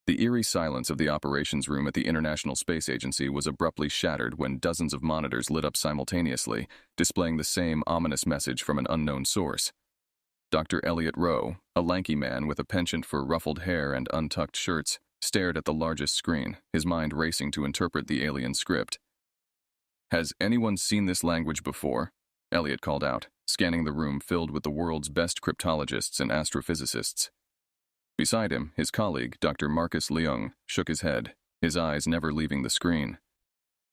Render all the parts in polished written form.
The eerie silence of the operations room at the International Space Agency was abruptly shattered when dozens of monitors lit up simultaneously, displaying the same ominous message from an unknown source. Dr. Elliot Rowe, a lanky man with a penchant for ruffled hair and untucked shirts, stared at the largest screen, his mind racing to interpret the alien script. "Has anyone seen this language before?" Elliot called out, scanning the room filled with the world's best cryptologists and astrophysicists. Beside him, his colleague, Dr. Marcus Leung, shook his head, his eyes never leaving the screen.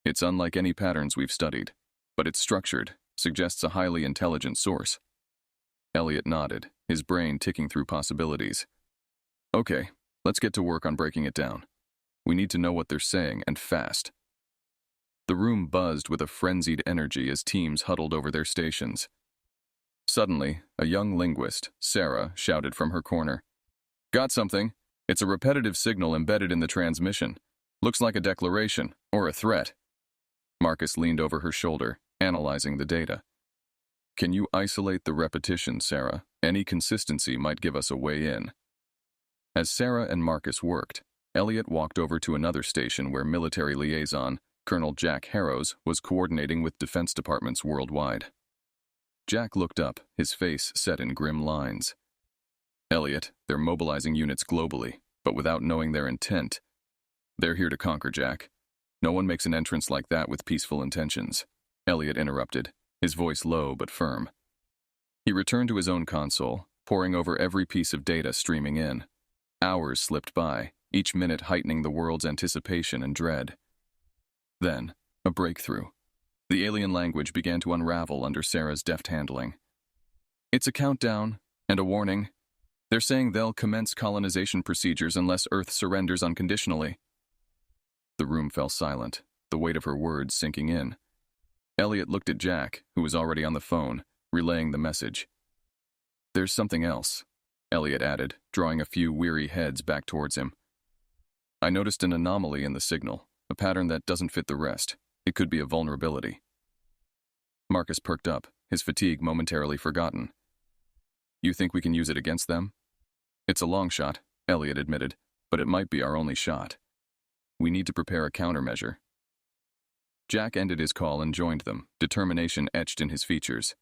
"It's unlike any patterns we've studied, but it's structured, suggests a highly intelligent source." Elliot nodded, his brain ticking through possibilities. "Okay, let's get to work on breaking it down. We need to know what they're saying, and fast." The room buzzed with a frenzied energy as teams huddled over their stations. Suddenly, a young linguist, Sarah, shouted from her corner, "Got something. It's a repetitive signal embedded in the transmission. Looks like a declaration, or a threat." Marcus leaned over her shoulder, analyzing the data. "Can you isolate the repetition, Sarah? Any consistency might give us a way in." As Sarah and Marcus worked, Elliot walked over to another station where military liaison, Colonel Jack Harrows, was coordinating with defense departments worldwide. Jack looked up, his face set in grim lines. "Elliot, they're mobilizing units globally, but without knowing their intent. They're here to conquer, Jack. No one makes an entrance like that with peaceful intentions." Elliot interrupted, his voice low but firm. He returned to his own console, poring over every piece of data streaming in. Hours slipped by, each minute heightening the world's anticipation and dread. Then, a breakthrough. The alien language began to unravel under Sarah's deft handling. "It's a countdown, and a warning. They're saying they'll commence colonization procedures unless Earth surrenders unconditionally." The room fell silent, the weight of her words sinking in. Elliot looked at Jack, who was already on the phone, relaying the message. "There's something else," Elliot added, drawing a few weary heads back towards him. "I noticed an anomaly in the signal, a pattern that doesn't fit the rest. It could be a vulnerability." Marcus perked up, his fatigue momentarily forgotten. "You think we can use it against them?" "It's a long shot," Elliot admitted, "but it might be our only shot. We need to prepare a countermeasure." Jack ended his call and joined them, determination etched in his features.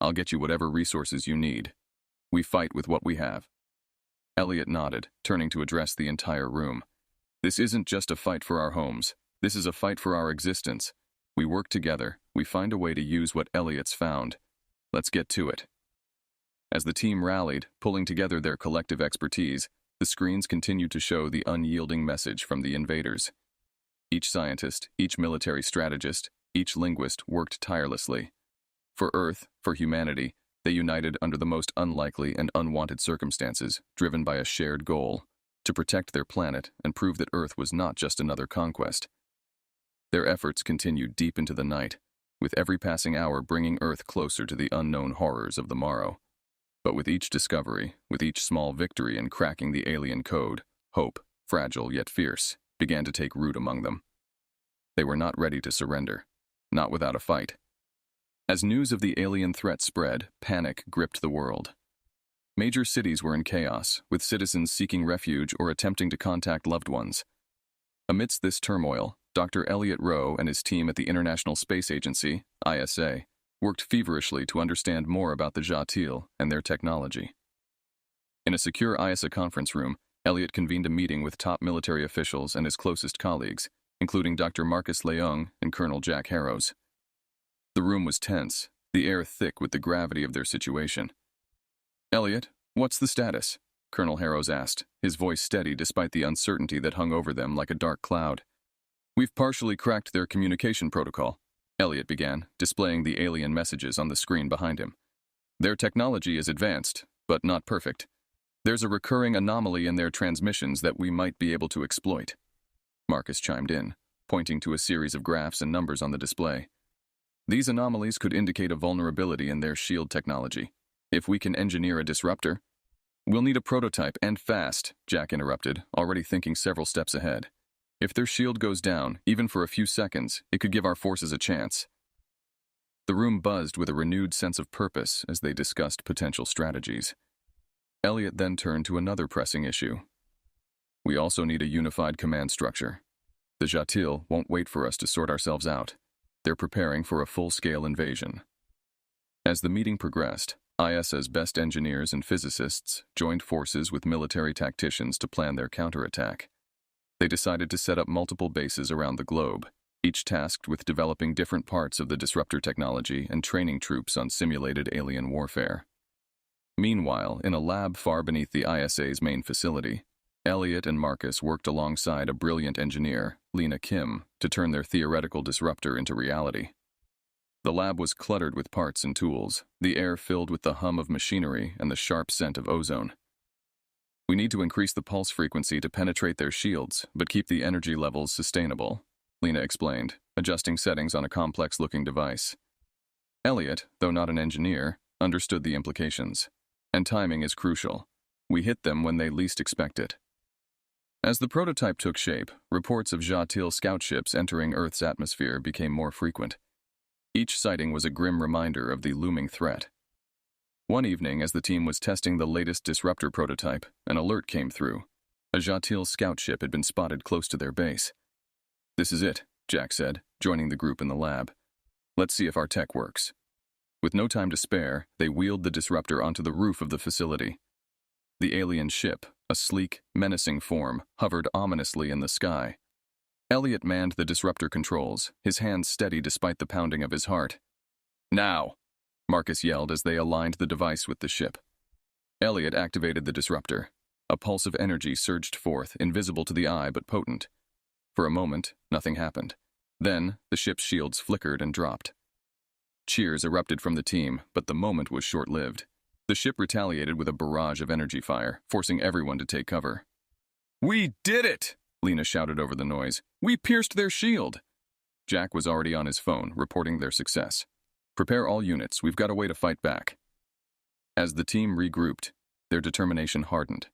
"I'll get you whatever resources you need. We fight with what we have." Elliot nodded, turning to address the entire room. "This isn't just a fight for our homes. This is a fight for our existence. We work together, we find a way to use what Elliot's found. Let's get to it." As the team rallied, pulling together their collective expertise, the screens continued to show the unyielding message from the invaders. Each scientist, each military strategist, each linguist worked tirelessly. For Earth, for humanity, they united under the most unlikely and unwanted circumstances, driven by a shared goal: to protect their planet and prove that Earth was not just another conquest. Their efforts continued deep into the night, with every passing hour bringing Earth closer to the unknown horrors of the morrow. But with each discovery, with each small victory in cracking the alien code, hope, fragile yet fierce, began to take root among them. They were not ready to surrender, not without a fight. As news of the alien threat spread, panic gripped the world. Major cities were in chaos, with citizens seeking refuge or attempting to contact loved ones. Amidst this turmoil, Dr. Elliot Rowe and his team at the International Space Agency, ISA, worked feverishly to understand more about the Jatil and their technology. In a secure ISA conference room, Elliot convened a meeting with top military officials and his closest colleagues, including Dr. Marcus Leung and Colonel Jack Harrows. The room was tense, the air thick with the gravity of their situation. "Elliot, what's the status?" Colonel Harrows asked, his voice steady despite the uncertainty that hung over them like a dark cloud. "We've partially cracked their communication protocol," Elliot began, displaying the alien messages on the screen behind him. "Their technology is advanced, but not perfect. There's a recurring anomaly in their transmissions that we might be able to exploit." Marcus chimed in, pointing to a series of graphs and numbers on the display. "These anomalies could indicate a vulnerability in their shield technology. If we can engineer a disruptor—" "We'll need a prototype, and fast," Jack interrupted, already thinking several steps ahead. "If their shield goes down, even for a few seconds, it could give our forces a chance." The room buzzed with a renewed sense of purpose as they discussed potential strategies. Elliot then turned to another pressing issue. We also need a unified command structure. The Jatil won't wait for us to sort ourselves out. They're preparing for a full-scale invasion. As the meeting progressed, IS's best engineers and physicists joined forces with military tacticians to plan their counterattack. They decided to set up multiple bases around the globe, each tasked with developing different parts of the disruptor technology and training troops on simulated alien warfare. Meanwhile, in a lab far beneath the ISA's main facility, Elliot and Marcus worked alongside a brilliant engineer, Lena Kim, to turn their theoretical disruptor into reality. The lab was cluttered with parts and tools, the air filled with the hum of machinery and the sharp scent of ozone. We need to increase the pulse frequency to penetrate their shields, but keep the energy levels sustainable, Lena explained, adjusting settings on a complex-looking device. Elliot, though not an engineer, understood the implications. And timing is crucial. We hit them when they least expect it. As the prototype took shape, reports of Jatil scout ships entering Earth's atmosphere became more frequent. Each sighting was a grim reminder of the looming threat. One evening, as the team was testing the latest disruptor prototype, an alert came through. A Jatil scout ship had been spotted close to their base. "This is it," Jack said, joining the group in the lab. "Let's see if our tech works." With no time to spare, they wheeled the disruptor onto the roof of the facility. The alien ship, a sleek, menacing form, hovered ominously in the sky. Elliot manned the disruptor controls, his hands steady despite the pounding of his heart. "Now!" Marcus yelled as they aligned the device with the ship. Elliot activated the disruptor. A pulse of energy surged forth, invisible to the eye but potent. For a moment, nothing happened. Then, the ship's shields flickered and dropped. Cheers erupted from the team, but the moment was short-lived. The ship retaliated with a barrage of energy fire, forcing everyone to take cover. "We did it!" Lena shouted over the noise. "We pierced their shield!" Jack was already on his phone, reporting their success. "Prepare all units, we've got a way to fight back." As the team regrouped, their determination hardened.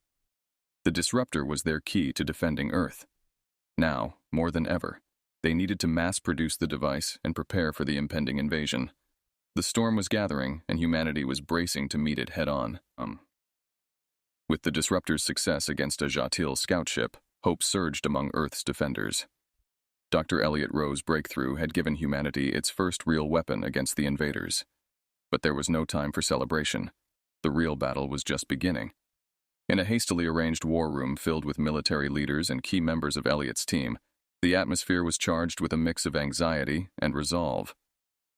The disruptor was their key to defending Earth. Now, more than ever, they needed to mass-produce the device and prepare for the impending invasion. The storm was gathering, and humanity was bracing to meet it head-on. With the disruptor's success against a Jatil scout ship, hope surged among Earth's defenders. Dr. Elliot Rowe's breakthrough had given humanity its first real weapon against the invaders. But there was no time for celebration. The real battle was just beginning. In a hastily arranged war room filled with military leaders and key members of Elliot's team, the atmosphere was charged with a mix of anxiety and resolve.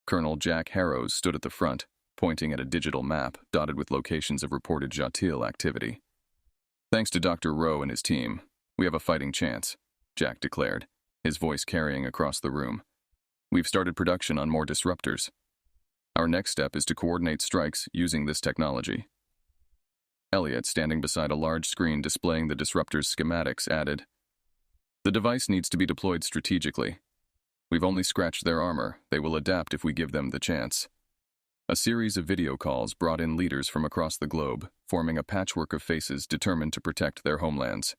Colonel Jack Harrows stood at the front, pointing at a digital map dotted with locations of reported Jatil activity. "Thanks to Dr. Rowe and his team, we have a fighting chance," Jack declared, his voice carrying across the room. "We've started production on more disruptors. Our next step is to coordinate strikes using this technology." Elliot, standing beside a large screen displaying the disruptor's schematics, added, "The device needs to be deployed strategically. We've only scratched their armor. They will adapt if we give them the chance." A series of video calls brought in leaders from across the globe, forming a patchwork of faces determined to protect their homelands.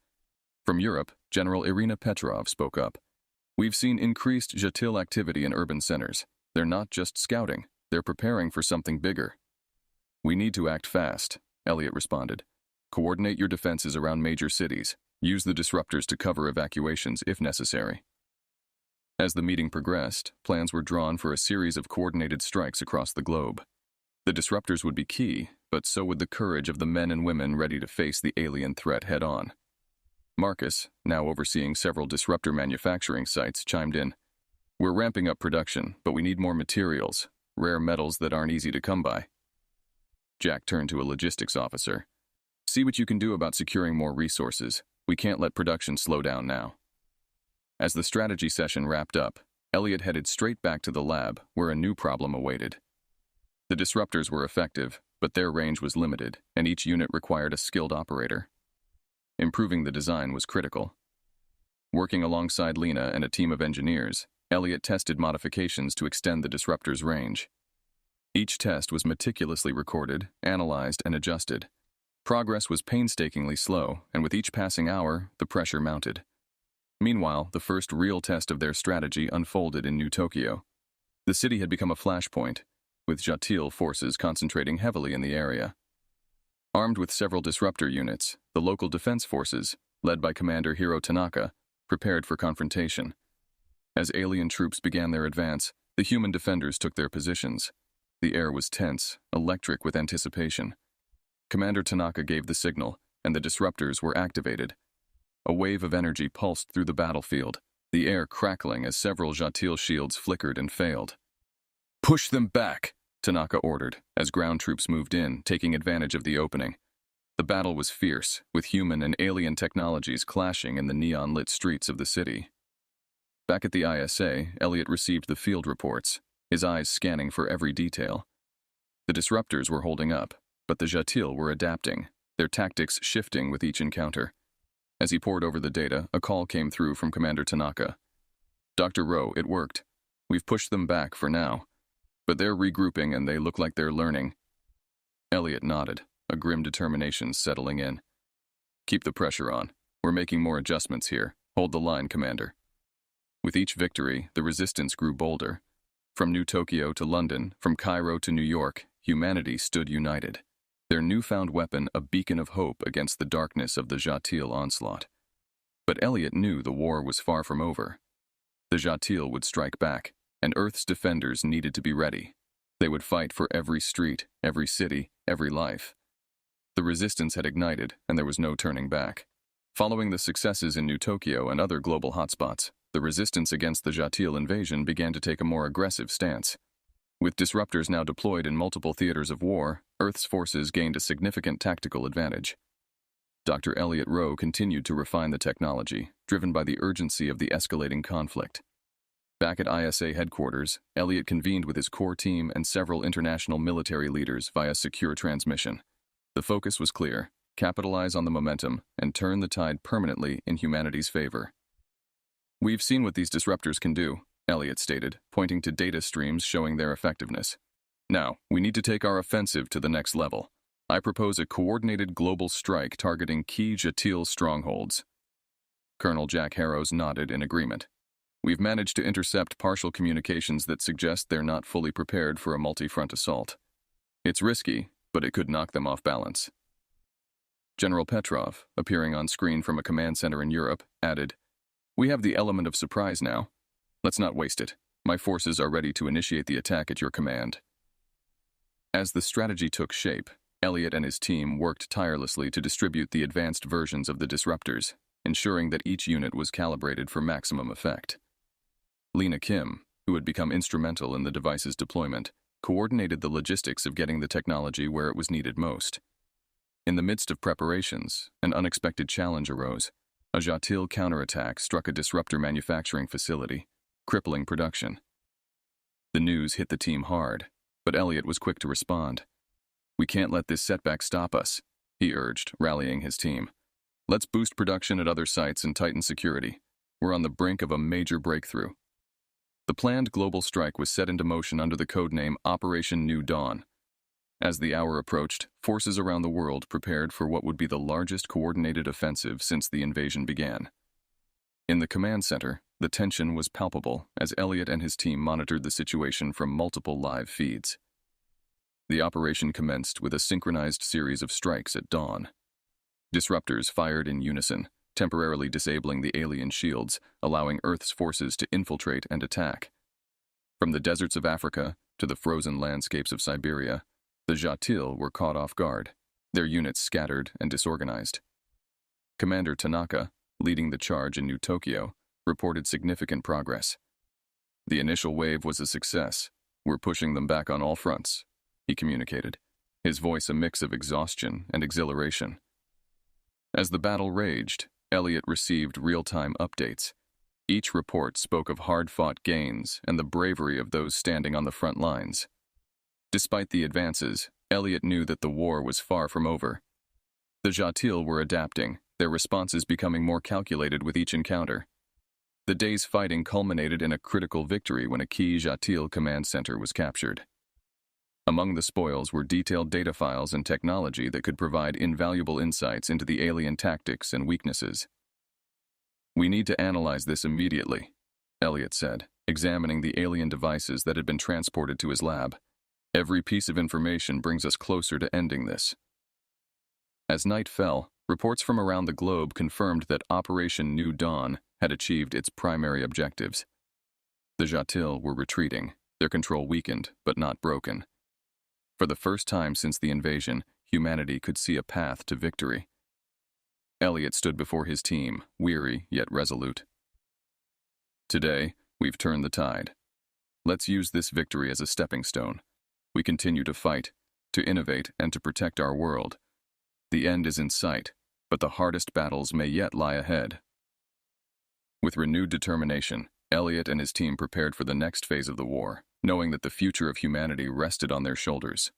From Europe, General Irina Petrov spoke up. "We've seen increased Jatil activity in urban centers. They're not just scouting, they're preparing for something bigger." "We need to act fast," Elliot responded. "Coordinate your defenses around major cities. Use the disruptors to cover evacuations if necessary." As the meeting progressed, plans were drawn for a series of coordinated strikes across the globe. The disruptors would be key, but so would the courage of the men and women ready to face the alien threat head-on. Marcus, now overseeing several disruptor manufacturing sites, chimed in. "We're ramping up production, but we need more materials, rare metals that aren't easy to come by." Jack turned to a logistics officer. "See what you can do about securing more resources. We can't let production slow down now." As the strategy session wrapped up, Elliot headed straight back to the lab, where a new problem awaited. The disruptors were effective, but their range was limited, and each unit required a skilled operator. Improving the design was critical. Working alongside Lena and a team of engineers, Elliot tested modifications to extend the disruptor's range. Each test was meticulously recorded, analyzed, and adjusted. Progress was painstakingly slow, and with each passing hour, the pressure mounted. Meanwhile, the first real test of their strategy unfolded in New Tokyo. The city had become a flashpoint, with Jatil forces concentrating heavily in the area. Armed with several disruptor units, the local defense forces, led by Commander Hiro Tanaka, prepared for confrontation. As alien troops began their advance, the human defenders took their positions. The air was tense, electric with anticipation. Commander Tanaka gave the signal, and the disruptors were activated. A wave of energy pulsed through the battlefield, the air crackling as several Jatil shields flickered and failed. "Push them back," Tanaka ordered, as ground troops moved in, taking advantage of the opening. The battle was fierce, with human and alien technologies clashing in the neon-lit streets of the city. Back at the ISA, Elliot received the field reports, his eyes scanning for every detail. The disruptors were holding up, but the Jatil were adapting, their tactics shifting with each encounter. As he pored over the data, a call came through from Commander Tanaka. "Dr. Rowe, it worked. We've pushed them back for now. But they're regrouping and they look like they're learning." Elliot nodded, a grim determination settling in. "Keep the pressure on. We're making more adjustments here. Hold the line, Commander." With each victory, the resistance grew bolder. From New Tokyo to London, from Cairo to New York, humanity stood united. Their newfound weapon a beacon of hope against the darkness of the Jatil onslaught. But Elliot knew the war was far from over. The Jatil would strike back, and Earth's defenders needed to be ready. They would fight for every street, every city, every life. The resistance had ignited, and there was no turning back. Following the successes in New Tokyo and other global hotspots, the resistance against the Jatil invasion began to take a more aggressive stance. With disruptors now deployed in multiple theaters of war, Earth's forces gained a significant tactical advantage. Dr. Elliot Rowe continued to refine the technology, driven by the urgency of the escalating conflict. Back at ISA headquarters, Elliot convened with his core team and several international military leaders via secure transmission. The focus was clear: capitalize on the momentum and turn the tide permanently in humanity's favor. "We've seen what these disruptors can do," Elliot stated, pointing to data streams showing their effectiveness. "Now, we need to take our offensive to the next level. I propose a coordinated global strike targeting key Jatil strongholds." Colonel Jack Harrows nodded in agreement. "We've managed to intercept partial communications that suggest they're not fully prepared for a multi-front assault. It's risky, but it could knock them off balance." General Petrov, appearing on screen from a command center in Europe, added, "We have the element of surprise now. Let's not waste it. My forces are ready to initiate the attack at your command." As the strategy took shape, Elliot and his team worked tirelessly to distribute the advanced versions of the disruptors, ensuring that each unit was calibrated for maximum effect. Lena Kim, who had become instrumental in the device's deployment, coordinated the logistics of getting the technology where it was needed most. In the midst of preparations, an unexpected challenge arose. A Jatil counterattack struck a disruptor manufacturing facility, crippling production. The news hit the team hard, but Elliot was quick to respond. "We can't let this setback stop us," he urged, rallying his team. "Let's boost production at other sites and tighten security. We're on the brink of a major breakthrough." The planned global strike was set into motion under the codename Operation New Dawn. As the hour approached, forces around the world prepared for what would be the largest coordinated offensive since the invasion began. In the command center, the tension was palpable as Elliot and his team monitored the situation from multiple live feeds. The operation commenced with a synchronized series of strikes at dawn. Disruptors fired in unison, temporarily disabling the alien shields, allowing Earth's forces to infiltrate and attack. From the deserts of Africa to the frozen landscapes of Siberia, the Jatil were caught off guard, their units scattered and disorganized. Commander Tanaka, leading the charge in New Tokyo, reported significant progress. "The initial wave was a success. We're pushing them back on all fronts," he communicated, his voice a mix of exhaustion and exhilaration. As the battle raged, Elliot received real-time updates. Each report spoke of hard-fought gains and the bravery of those standing on the front lines. Despite the advances, Elliot knew that the war was far from over. The Jatil were adapting, their responses becoming more calculated with each encounter. The day's fighting culminated in a critical victory when a key Jatil command center was captured. Among the spoils were detailed data files and technology that could provide invaluable insights into the alien tactics and weaknesses. "We need to analyze this immediately," Elliot said, examining the alien devices that had been transported to his lab. "Every piece of information brings us closer to ending this." As night fell, reports from around the globe confirmed that Operation New Dawn had achieved its primary objectives. The Jatil were retreating, their control weakened but not broken. For the first time since the invasion, humanity could see a path to victory. Elliot stood before his team, weary yet resolute. Today, we've turned the tide. Let's use this victory as a stepping stone. We continue to fight, to innovate, and to protect our world. The end is in sight, but the hardest battles may yet lie ahead. With renewed determination, Elliot and his team prepared for the next phase of the war, knowing that the future of humanity rested on their shoulders.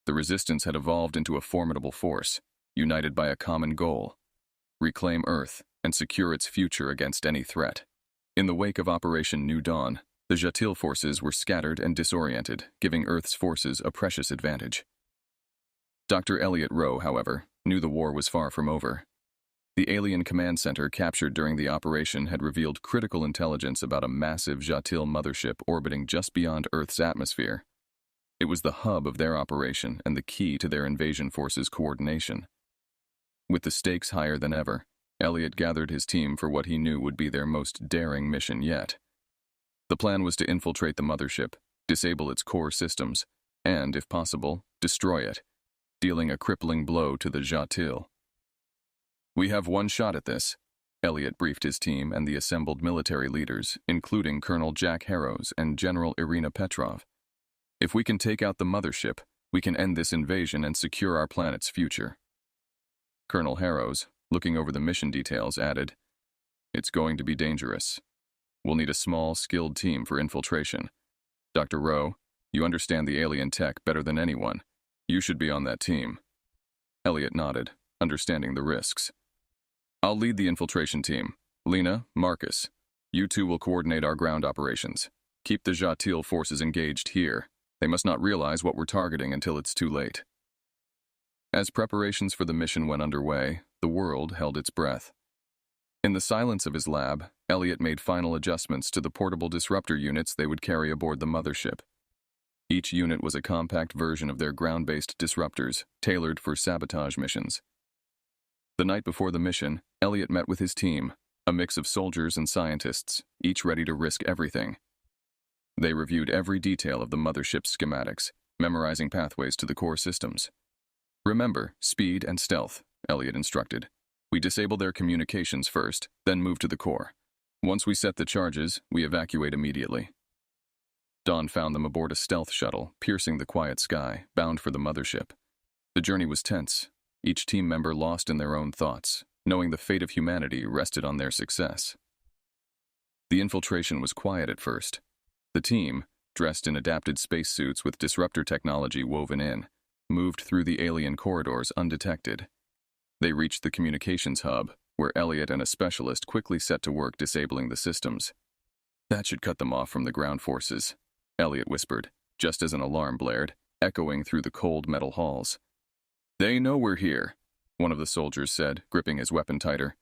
The resistance had evolved into a formidable force, united by a common goal: reclaim Earth and secure its future against any threat. In the wake of Operation New Dawn, the Jatil forces were scattered and disoriented, giving Earth's forces a precious advantage. Dr. Elliot Rowe, however, knew the war was far from over. The alien command center captured during the operation had revealed critical intelligence about a massive Jatil mothership orbiting just beyond Earth's atmosphere. It was the hub of their operation and the key to their invasion forces' coordination. With the stakes higher than ever, Elliot gathered his team for what he knew would be their most daring mission yet. The plan was to infiltrate the mothership, disable its core systems, and, if possible, destroy it, dealing a crippling blow to the Jatil. "We have one shot at this," Elliot briefed his team and the assembled military leaders, including Colonel Jack Harrows and General Irina Petrov. "If we can take out the mothership, we can end this invasion and secure our planet's future." Colonel Harrows, looking over the mission details, added, "It's going to be dangerous. We'll need a small, skilled team for infiltration. Dr. Rowe, you understand the alien tech better than anyone. You should be on that team." Elliot nodded, understanding the risks. "I'll lead the infiltration team. Lena, Marcus, you two will coordinate our ground operations. Keep the Jatil forces engaged here. They must not realize what we're targeting until it's too late." As preparations for the mission went underway, the world held its breath. In the silence of his lab, Elliot made final adjustments to the portable disruptor units they would carry aboard the mothership. Each unit was a compact version of their ground-based disruptors, tailored for sabotage missions. The night before the mission, Elliot met with his team, a mix of soldiers and scientists, each ready to risk everything. They reviewed every detail of the mothership's schematics, memorizing pathways to the core systems. "Remember, speed and stealth," Elliot instructed. "We disable their communications first, then move to the core. Once we set the charges, we evacuate immediately." Dawn found them aboard a stealth shuttle, piercing the quiet sky, bound for the mothership. The journey was tense, each team member lost in their own thoughts, knowing the fate of humanity rested on their success. The infiltration was quiet at first. The team, dressed in adapted spacesuits with disruptor technology woven in, moved through the alien corridors undetected. They reached the communications hub, where Elliot and a specialist quickly set to work disabling the systems. "That should cut them off from the ground forces," Elliot whispered, just as an alarm blared, echoing through the cold metal halls. "They know we're here," one of the soldiers said, gripping his weapon tighter.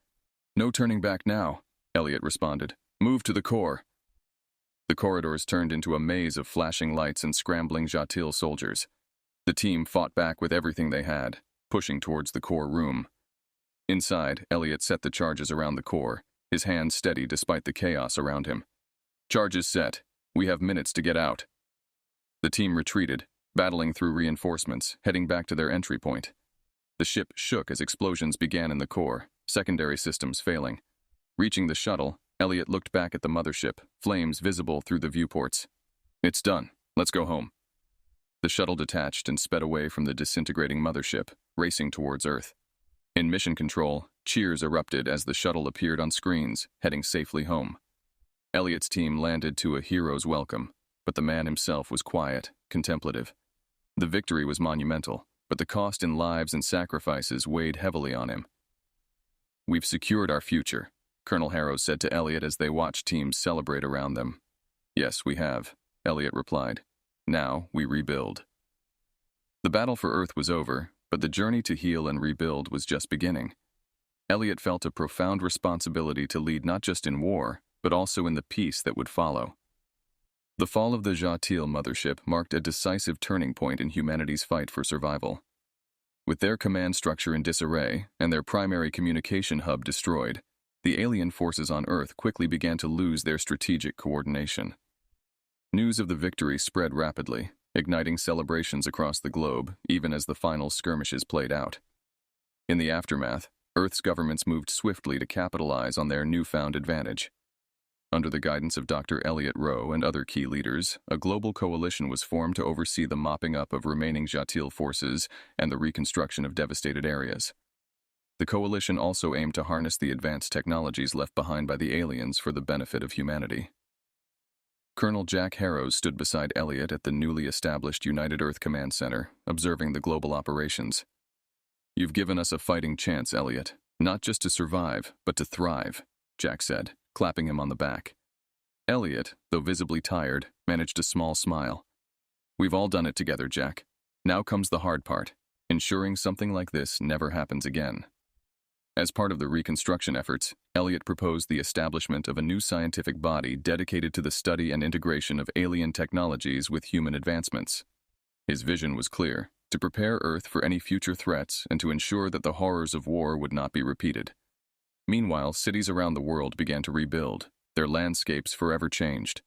"No turning back now," Elliot responded. "Move to the core." The corridors turned into a maze of flashing lights and scrambling Jatil soldiers. The team fought back with everything they had, pushing towards the core room. Inside, Elliot set the charges around the core, his hands steady despite the chaos around him. "Charges set. We have minutes to get out." The team retreated, battling through reinforcements, heading back to their entry point. The ship shook as explosions began in the core, secondary systems failing. Reaching the shuttle, Elliot looked back at the mothership, flames visible through the viewports. "It's done. Let's go home." The shuttle detached and sped away from the disintegrating mothership, racing towards Earth. In mission control, cheers erupted as the shuttle appeared on screens, heading safely home. Elliot's team landed to a hero's welcome, but the man himself was quiet, contemplative. The victory was monumental, but the cost in lives and sacrifices weighed heavily on him. "We've secured our future," Colonel Harrows said to Elliot as they watched teams celebrate around them. "Yes, we have," Elliot replied. "Now we rebuild." The battle for Earth was over, but the journey to heal and rebuild was just beginning. Elliot felt a profound responsibility to lead not just in war, but also in the peace that would follow. The fall of the Jatil mothership marked a decisive turning point in humanity's fight for survival. With their command structure in disarray and their primary communication hub destroyed, the alien forces on Earth quickly began to lose their strategic coordination. News of the victory spread rapidly, igniting celebrations across the globe, even as the final skirmishes played out. In the aftermath, Earth's governments moved swiftly to capitalize on their newfound advantage. Under the guidance of Dr. Elliot Rowe and other key leaders, a global coalition was formed to oversee the mopping up of remaining Jatil forces and the reconstruction of devastated areas. The coalition also aimed to harness the advanced technologies left behind by the aliens for the benefit of humanity. Colonel Jack Harrows stood beside Elliot at the newly established United Earth Command Center, observing the global operations. "You've given us a fighting chance, Elliot, not just to survive, but to thrive," Jack said, clapping him on the back. Elliot, though visibly tired, managed a small smile. "We've all done it together, Jack. Now comes the hard part, ensuring something like this never happens again." As part of the reconstruction efforts, Elliot proposed the establishment of a new scientific body dedicated to the study and integration of alien technologies with human advancements. His vision was clear: to prepare Earth for any future threats and to ensure that the horrors of war would not be repeated. Meanwhile, cities around the world began to rebuild, their landscapes forever changed.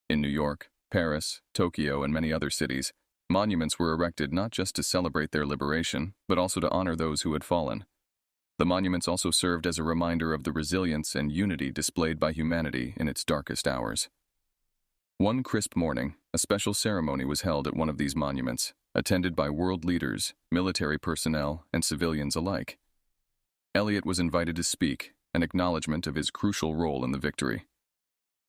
In New York, Paris, Tokyo, and many other cities, monuments were erected not just to celebrate their liberation, but also to honor those who had fallen. The monuments also served as a reminder of the resilience and unity displayed by humanity in its darkest hours. One crisp morning, a special ceremony was held at one of these monuments, attended by world leaders, military personnel, and civilians alike. Elliot was invited to speak, an acknowledgement of his crucial role in the victory.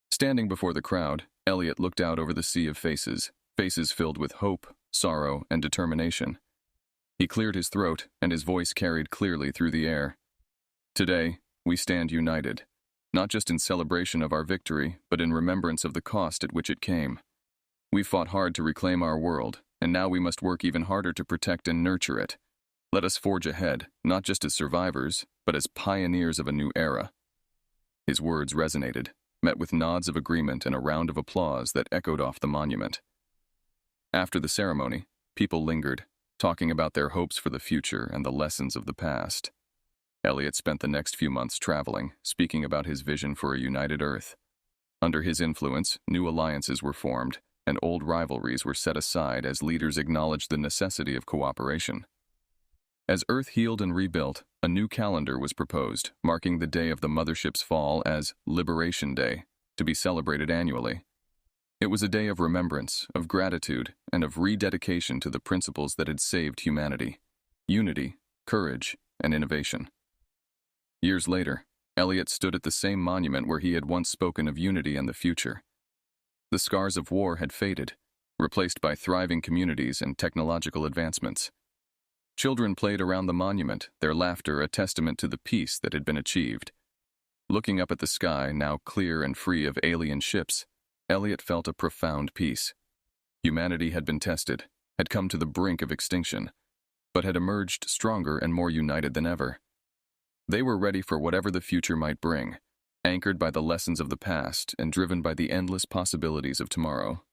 Standing before the crowd, Elliot looked out over the sea of faces, faces filled with hope, sorrow, and determination. He cleared his throat, and his voice carried clearly through the air. "Today, we stand united, not just in celebration of our victory, but in remembrance of the cost at which it came. We fought hard to reclaim our world, and now we must work even harder to protect and nurture it. Let us forge ahead, not just as survivors, but as pioneers of a new era." His words resonated, met with nods of agreement and a round of applause that echoed off the monument. After the ceremony, people lingered, talking about their hopes for the future and the lessons of the past. Elliot spent the next few months traveling, speaking about his vision for a united Earth. Under his influence, new alliances were formed, and old rivalries were set aside as leaders acknowledged the necessity of cooperation. As Earth healed and rebuilt, a new calendar was proposed, marking the day of the mothership's fall as Liberation Day, to be celebrated annually. It was a day of remembrance, of gratitude, and of rededication to the principles that had saved humanity: unity, courage, and innovation. Years later, Elliot stood at the same monument where he had once spoken of unity and the future. The scars of war had faded, replaced by thriving communities and technological advancements. Children played around the monument, their laughter a testament to the peace that had been achieved. Looking up at the sky, now clear and free of alien ships, Elliot felt a profound peace. Humanity had been tested, had come to the brink of extinction, but had emerged stronger and more united than ever. They were ready for whatever the future might bring, anchored by the lessons of the past and driven by the endless possibilities of tomorrow.